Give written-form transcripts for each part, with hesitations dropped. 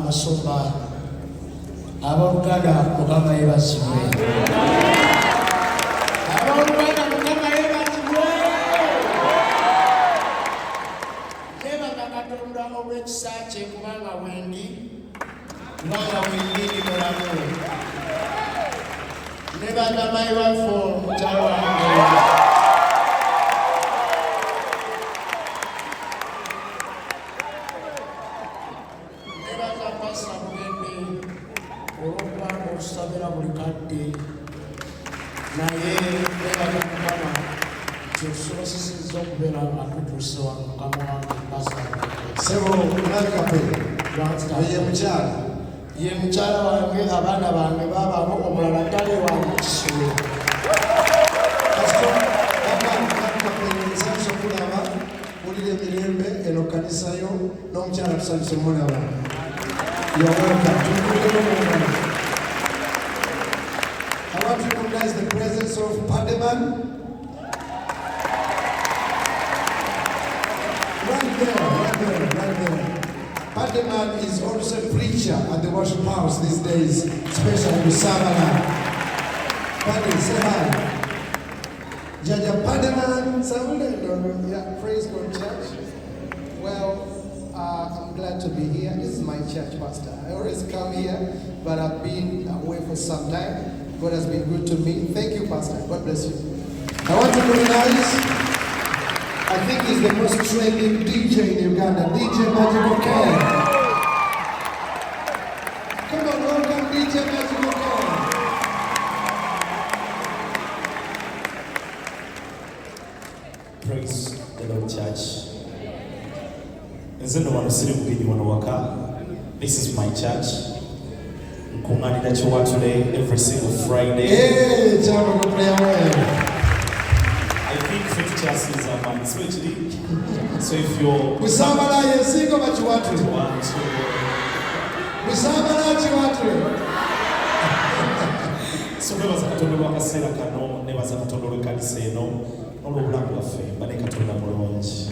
Amasumba Abogada Mukama Yebasibwe Abogada Mukama Yebasibwe Jeba Katonda obwekisaakye kubanga wendi ni mulamu nebaga my wife for mukyala wange nebaga pasa Bugembe olwokuba okusabira buli kadde naye nebaga Mukama kyosobosesezza okubeera atutuuse wano Mukama wange pasa Sebo Kapere ye mukyala ye mukyala wange abaana bange babaako omulala ddala ewange kisule nsanyusa okulaba wulira emirembe eno kanisa yo n'omukyala tusanyusa omulaba I want to recognize the presence of Pademan. Right there. Pademan is also a preacher at the worship house these days, especially in Savannah. Paddy, say hi. Jaja Pademan, yeah, praise God, church. Well, I'm glad to be here. This is my church, Pastor. I always come here, but I've been away for some time. God has been good to me. Thank you, Pastor. God bless you. I want to recognize, I think he's the most trending DJ in Uganda, DJ Magical Ken. Come on, welcome DJ Magical Ken. Praise the Lord, church. This is my church. Every single Friday. Hey, I think 50 churches are mine, especially. So if you're we samala yesingo bachiwatu. We samala chiwatu. So nebaza Katonda wakasera kano, nebaza Katonda wekanisa eno, olw'obulamu bwaffe, bane Katonda mulungi.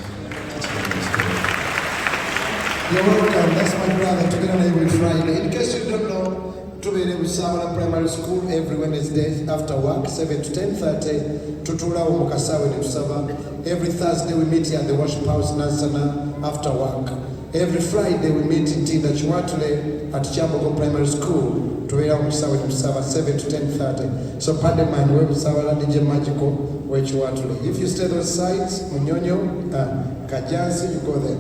You're welcome. That's my brother. Together every Friday. In case you don't know, Tubere Mukyala Primary School every Wednesday after work, 7 to 10:30. Tutula Mukasawe ne Tusaba. Every Thursday we meet here at the worship house Nansana after work. Every Friday we meet in Tinda Chiwatule at Chambogo Primary School. Tubera Mukasawe ne Tusaba, 7 to 10:30. So Pademan we Musawa DJ Magical we Chiwatule. If you stay those sites, Munyonyo, Kajansi, you go there.